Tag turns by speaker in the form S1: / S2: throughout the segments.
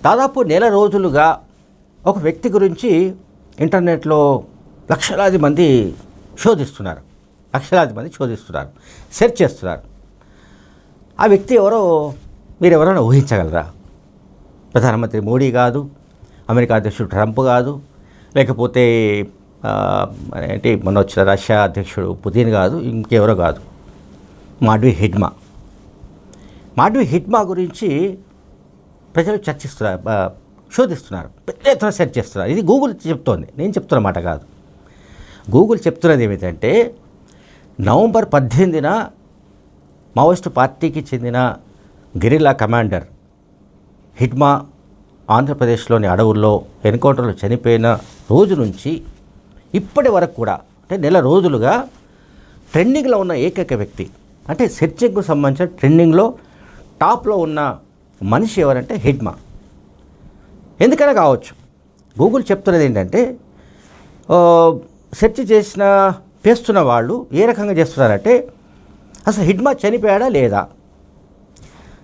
S1: దాదాపు నెల రోజులుగా ఒక వ్యక్తి గురించి ఇంటర్నెట్లో లక్షలాది మంది శోధిస్తున్నారు, సెర్చ్ చేస్తున్నారు. ఆ వ్యక్తి ఎవరో మీరెవరైనా ఊహించగలరా? ప్రధానమంత్రి మోడీ కాదు, అమెరికా అధ్యక్షుడు ట్రంప్ కాదు, లేకపోతే ఏంటి మొన్న వచ్చిన రష్యా అధ్యక్షుడు పుతిన్ కాదు, ఇంకెవరో కాదు, మాధవి హిడ్మా గురించి ప్రజలు చర్చిస్తున్నారు, శోధిస్తున్నారు, పెద్ద ఎత్తున సెర్చ్ చేస్తున్నారు. ఇది గూగుల్ చెప్తోంది, నేను చెప్తున్న మాట కాదు. గూగుల్ చెప్తున్నది ఏమిటంటే నవంబర్ 18న మావోయిస్టు పార్టీకి చెందిన గెరిల్లా కమాండర్ హిడ్మా ఆంధ్రప్రదేశ్లోని అడవుల్లో ఎన్కౌంటర్లో చనిపోయిన రోజు నుంచి ఇప్పటి వరకు కూడా, అంటే నెల రోజులుగా ట్రెండింగ్లో ఉన్న ఏకైక వ్యక్తి, అంటే సెర్చింగ్కు సంబంధించిన ట్రెండింగ్లో టాప్లో ఉన్న మనిషి ఎవరంటే హిడ్మా. ఎందుకైనా కావచ్చు. గూగుల్ చెప్తున్నది ఏంటంటే సెర్చ్ చేస్తున్న వాళ్ళు ఏ రకంగా చేస్తున్నారంటే అసలు హిడ్మా చనిపోయాడా లేదా,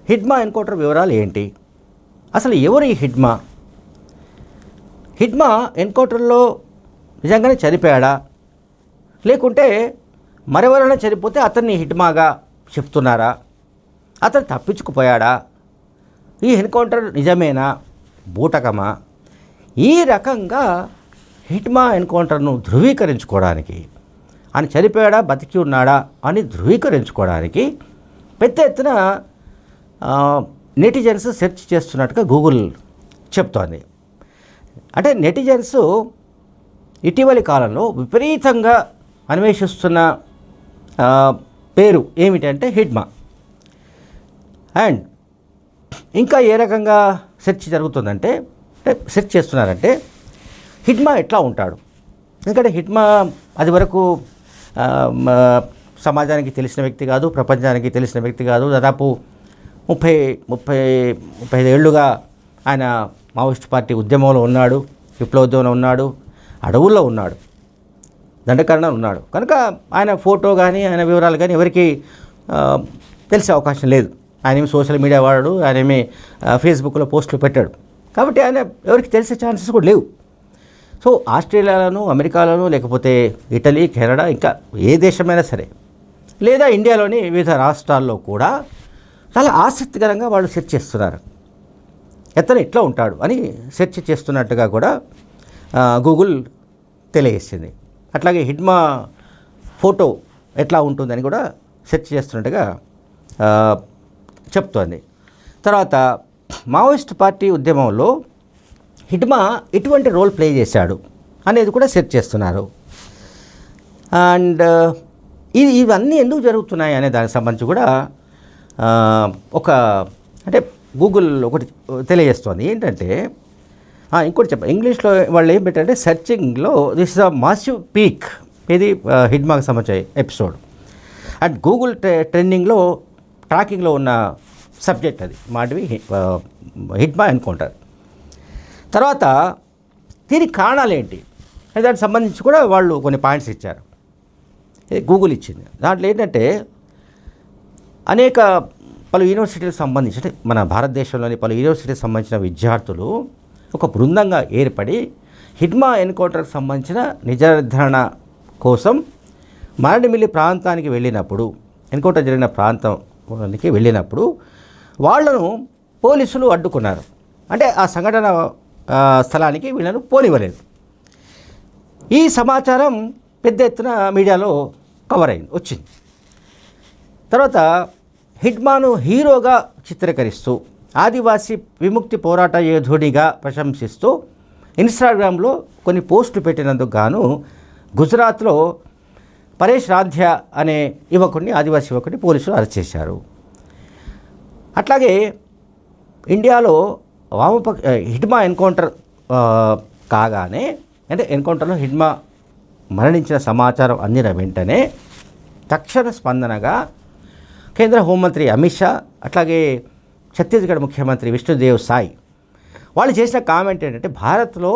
S1: హిడ్మా ఎన్కౌంటర్ వివరాలు ఏంటి, అసలు ఎవరు ఈ హిడ్మా ఎన్కౌంటర్లో నిజంగానే చనిపోయాడా, లేకుంటే మరెవరైనా చనిపోతే అతన్ని హిడ్మాగా చెప్తున్నారా, అతను తప్పించుకుపోయాడా, ఈ ఎన్కౌంటర్ నిజమేనా బూటకమా, ఈ రకంగా హిడ్మా ఎన్కౌంటర్ను ధృవీకరించుకోవడానికి, ఆయన చనిపోయాడా బతికి ఉన్నాడా అని ధృవీకరించుకోవడానికి పెద్ద ఎత్తున నెటిజన్స్ సెర్చ్ చేస్తున్నట్టుగా గూగుల్ చెప్తోంది. అంటే నెటిజన్స్ ఇటీవలి కాలంలో విపరీతంగా అన్వేషిస్తున్న పేరు ఏమిటంటే హిడ్మా. అండ్ ఇంకా ఏ రకంగా సెర్చ్ జరుగుతుందంటే, సెర్చ్ చేస్తున్నారంటే హిడ్మా ఎట్లా ఉంటాడు. ఎందుకంటే హిడ్మా అది వరకు సమాజానికి తెలిసిన వ్యక్తి కాదు, ప్రపంచానికి తెలిసిన వ్యక్తి కాదు. దాదాపు 35 ఏళ్ళుగా ఆయన మావోయిస్ట్ పార్టీ ఉద్యమంలో ఉన్నాడు, విప్లవోద్యమంలో ఉన్నాడు, అడవుల్లో ఉన్నాడు, దండకరణలో ఉన్నాడు. కనుక ఆయన ఫోటో కానీ ఆయన వివరాలు కానీ ఎవరికి తెలిసే అవకాశం లేదు. ఆయన ఏమి సోషల్ మీడియా వాడాడు, ఆయన ఏమి ఫేస్బుక్లో పోస్టులు పెట్టాడు. కాబట్టి ఆయన ఎవరికి తెలిసే ఛాన్సెస్ కూడా లేవు. సో ఆస్ట్రేలియాలోను, అమెరికాలోను, లేకపోతే ఇటలీ, కెనడా, ఇంకా ఏ దేశమైనా సరే, లేదా ఇండియాలోని వివిధ రాష్ట్రాల్లో కూడా చాలా ఆసక్తికరంగా వాళ్ళు సెర్చ్ చేస్తున్నారు. ఎతను ఇట్లా ఉంటాడు అని సెర్చ్ చేస్తున్నట్టుగా కూడా గూగుల్ తెలియజేసింది. అట్లాగే హిడ్మా ఫోటో ఎట్లా ఉంటుందని కూడా సెర్చ్ చేస్తున్నట్టుగా చెప్తోంది. తర్వాత మావోయిస్ట్ పార్టీ ఉద్యమంలో హిడ్మా ఎటువంటి రోల్ ప్లే చేశాడు అనేది కూడా సెర్చ్ చేస్తున్నారు. అండ్ ఇవన్నీ ఎందుకు జరుగుతున్నాయి అనే దానికి సంబంధించి కూడా అంటే గూగుల్ ఒకటి తెలియజేస్తోంది. ఏంటంటే ఇంకోటి ఇంగ్లీష్లో వాళ్ళు ఏం పెట్టారంటే సెర్చింగ్లో this is a massive peak, ఇది హిడ్మాకి సంబంధించిన ఎపిసోడ్. అండ్ గూగుల్ ట్రెండింగ్లో ట్రాకింగ్లో ఉన్న సబ్జెక్ట్ అది మాధవి హిడ్మా ఎన్కౌంటర్. తర్వాత దీనికి కారణాలు ఏంటి దానికి సంబంధించి కూడా వాళ్ళు కొన్ని పాయింట్స్ ఇచ్చారు, గూగుల్ ఇచ్చింది. దాంట్లో ఏంటంటే పలు యూనివర్సిటీలకు సంబంధించి, అంటే మన భారతదేశంలోని పలు యూనివర్సిటీకి సంబంధించిన విద్యార్థులు ఒక బృందంగా ఏర్పడి హిడ్మా ఎన్కౌంటర్కి సంబంధించిన నిజ నిర్ధారణ కోసం మారేడుమిల్లి ప్రాంతానికి వెళ్ళినప్పుడు, ఎన్కౌంటర్ జరిగిన ప్రాంతానికి వెళ్ళినప్పుడు వాళ్లను పోలీసులు అడ్డుకున్నారు. అంటే ఆ సంఘటన స్థలానికి వీళ్ళను పోనివ్వలేదు. ఈ సమాచారం పెద్ద ఎత్తున మీడియాలో కవర్ వచ్చింది. తర్వాత హిడ్మాను హీరోగా చిత్రీకరిస్తూ, ఆదివాసీ విముక్తి పోరాట యోధుడిగా ప్రశంసిస్తూ ఇన్స్టాగ్రామ్లో కొన్ని పోస్టులు పెట్టినందుకు గాను గుజరాత్లో పరేష్ రాధ్య అనే ఆదివాసీ యువకుడిని పోలీసులు అరెస్ట్ చేశారు. అట్లాగే ఇండియాలో హిడ్మా ఎన్కౌంటర్ కాగానే, అంటే ఎన్కౌంటర్లో హిడ్మా మరణించిన సమాచారం అందిన వెంటనే తక్షణ స్పందనగా కేంద్ర హోంమంత్రి అమిత్ షా, అట్లాగే ఛత్తీస్గఢ్ ముఖ్యమంత్రి విష్ణుదేవ్ సాయ్ వాళ్ళు చేసిన కామెంట్ ఏంటంటే భారత్లో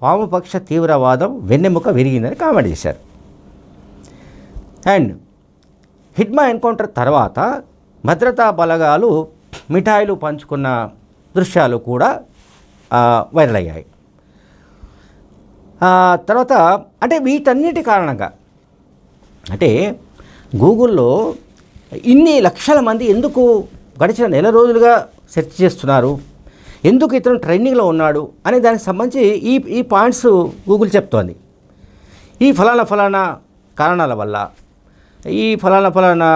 S1: వామపక్ష తీవ్రవాదం వెన్నెముక విరిగిందని కామెంట్ చేశారు. అండ్ హిడ్మా ఎన్కౌంటర్ తర్వాత భద్రతా బలగాలు మిఠాయిలు పంచుకున్న దృశ్యాలు కూడా వైరల్ అయ్యాయి. తర్వాత అంటే వీటన్నిటి కారణంగా అంటే గూగుల్లో ఇన్ని లక్షల మంది ఎందుకు గడిచిన నెల రోజులుగా సెర్చ్ చేస్తున్నారు, ఎందుకు ఇతను ట్రెండింగ్లో ఉన్నాడు అనే దానికి సంబంధించి ఈ పాయింట్స్ గూగుల్ చెప్తోంది. ఈ ఫలానా కారణాల వల్ల, ఈ ఫలానా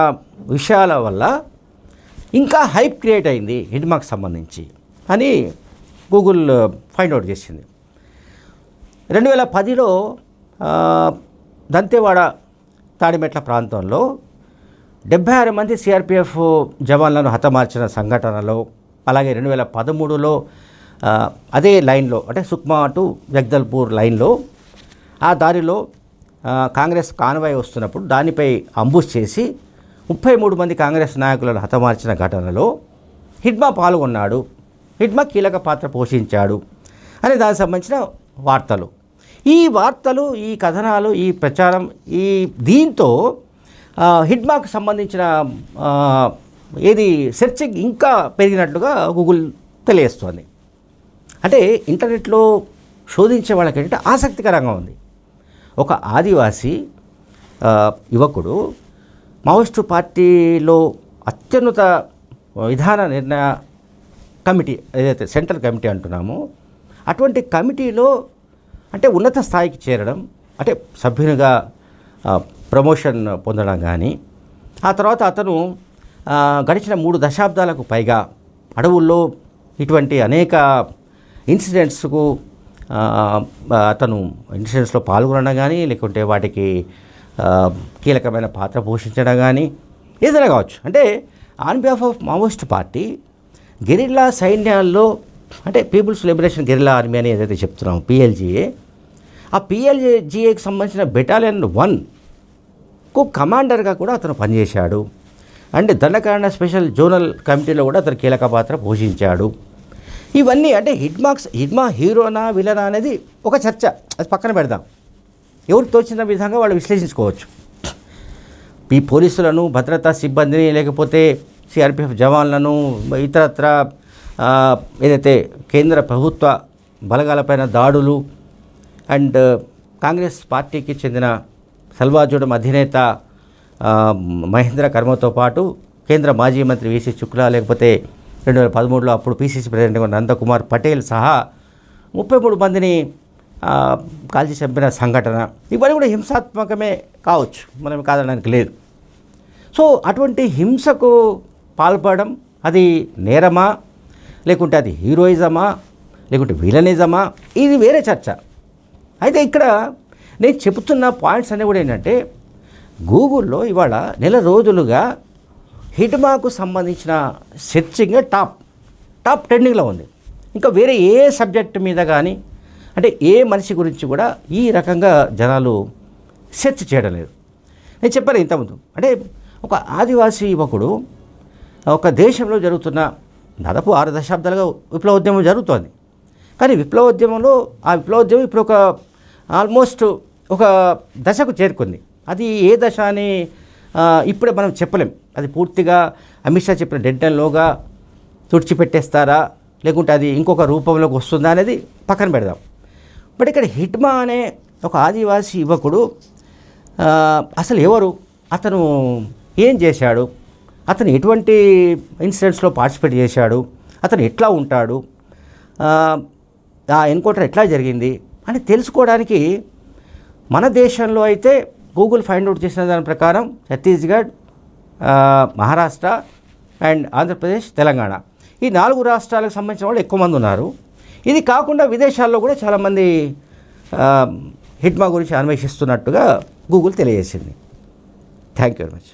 S1: విషయాల వల్ల ఇంకా హైప్ క్రియేట్ అయింది హిడ్మార్క్ సంబంధించి అని గూగుల్ ఫైండ్ అవుట్ చేసింది. 2010లో దంతేవాడ తాడిమెట్ల ప్రాంతంలో 76 మంది సిఆర్పిఎఫ్ జవాన్లను హతమార్చిన సంఘటనలో, అలాగే 2013లో అదే లైన్లో అంటే సుక్మా టు జగదల్పూర్ లైన్లో ఆ దారిలో కాంగ్రెస్ కాన్వాయ్ వస్తున్నప్పుడు దానిపై అంబుష్ చేసి 33 మంది కాంగ్రెస్ నాయకులను హతమార్చిన ఘటనలో హిడ్మా పాల్గొన్నాడు, హిడ్మా కీలక పాత్ర పోషించాడు అనే దానికి సంబంధించిన వార్తలు. ఈ వార్తలు, ఈ కథనాలు, ఈ ప్రచారం, దీంతో హిడ్మాకు సంబంధించిన ఏది సెర్చింగ్ ఇంకా పెరిగినట్లుగా గూగుల్ తెలియజేస్తోంది. అంటే ఇంటర్నెట్లో శోధించే వాళ్ళకి ఏంటంటే ఆసక్తికరంగా ఉంది. ఒక ఆదివాసీ యువకుడు మావోయిస్టు పార్టీలో అత్యున్నత విధాన నిర్ణయ కమిటీ ఏదైతే సెంట్రల్ కమిటీ అంటున్నామో అటువంటి కమిటీలో అంటే ఉన్నత స్థాయికి చేరడం, అంటే సభ్యునిగా ప్రమోషన్ పొందడం కానీ, ఆ తర్వాత అతను గడిచిన 3 దశాబ్దాలకు పైగా అడవుల్లో ఇటువంటి అనేక ఇన్సిడెంట్స్కు అతను ఇన్సిడెంట్స్లో పాల్గొనడం కానీ, లేకుంటే వాటికి కీలకమైన పాత్ర పోషించడం కానీ ఏదైనా కావచ్చు. అంటే on behalf of Maoist party guerrilla సైన్యాల్లో అంటే పీపుల్స్ లిబరేషన్ గెరిల్లా ఆర్మీ అని ఏదైతే చెప్తున్నాం పిఎల్జీఏ, ఆ పిఎల్జీఏకి సంబంధించిన బెటాలియన్ 1కు కమాండర్గా కూడా అతను పనిచేశాడు. అండ్ దండకారణ్య స్పెషల్ జోనల్ కమిటీలో కూడా అతను కీలక పాత్ర పోషించాడు. ఇవన్నీ అంటే హిడ్మా హీరోనా విలనా అనేది ఒక చర్చ, అది పక్కన పెడదాం. ఎవరు తోచిన విధంగా వాళ్ళు విశ్లేషించుకోవచ్చు. ఈ పోలీసులను, భద్రతా సిబ్బందిని, లేకపోతే సిఆర్పిఎఫ్ జవాన్లను, ఇతరత్ర ఏదైతే కేంద్ర ప్రభుత్వ బలగాలపైన దాడులు అండ్ కాంగ్రెస్ పార్టీకి చెందిన సల్వాజోడం అధినేత మహేంద్ర కర్మతో పాటు కేంద్ర మాజీ మంత్రి వీసీ శుక్లా, లేకపోతే 2013లో అప్పుడు పీసీసీ ప్రెసిడెంట్గా నందకుమార్ పటేల్ సహా 33 మందిని కాల్చి చంపిన సంఘటన, ఇవన్నీ కూడా హింసాత్మకమే కావచ్చు, మనం కాదనడానికి లేదు. సో అటువంటి హింసకు పాల్పడడం అది నేరమా, లేకుంటే అది హీరోయిజమా, లేకుంటే విలనిజమా, ఇది వేరే చర్చ. అయితే ఇక్కడ నేను చెబుతున్న పాయింట్స్ అన్నీ కూడా ఏంటంటే గూగుల్లో ఇవాళ నెల రోజులుగా హిడ్మాకు సంబంధించిన సెర్చింగ్ టాప్ ట్రెండింగ్లో ఉంది. ఇంకా వేరే ఏ సబ్జెక్ట్ మీద కానీ అంటే ఏ మనిషి గురించి కూడా ఈ రకంగా జనాలు సెర్చ్ చేయడం లేదు. నేను చెప్పాను ఇంతకుముందు, అంటే ఒక ఆదివాసీ యువకుడు ఒక దేశంలో జరుగుతున్న దాదాపు 6 దశాబ్దాలుగా విప్లవోద్యమం జరుగుతోంది. కానీ విప్లవోద్యమంలో ఆ విప్లవోద్యమం ఇప్పుడు ఆల్మోస్ట్ ఒక దశకు చేరుకుంది. అది ఏ దశ అని ఇప్పుడే మనం చెప్పలేం. అది పూర్తిగా అమిత్ షా చెప్పిన డెడ్లైన్లోగా తుడిచిపెట్టేస్తారా, లేకుంటే అది ఇంకొక రూపంలోకి వస్తుందా అనేది పక్కన పెడదాం. బట్ ఇక్కడ హిడ్మా అనే ఒక ఆదివాసీ యువకుడు అసలు ఎవరు, అతను ఏం చేశాడు, అతను ఎటువంటి ఇన్సిడెంట్స్లో పార్టిసిపేట్ చేశాడు, అతను ఎట్లా ఉంటాడు, ఆ ఎన్కౌంటర్ ఎట్లా జరిగింది అని తెలుసుకోవడానికి మన దేశంలో అయితే గూగుల్ ఫైండ్ అవుట్ చేసిన దాని ప్రకారం ఛత్తీస్గఢ్, మహారాష్ట్ర అండ్ ఆంధ్రప్రదేశ్, తెలంగాణ ఈ 4 రాష్ట్రాలకు సంబంధించిన వాళ్ళు ఎక్కువ మంది ఉన్నారు. ఇది కాకుండా విదేశాల్లో కూడా చాలామంది హిడ్మా గురించి అన్వేషిస్తున్నట్టుగా గూగుల్ తెలియజేసింది. Thank you very much.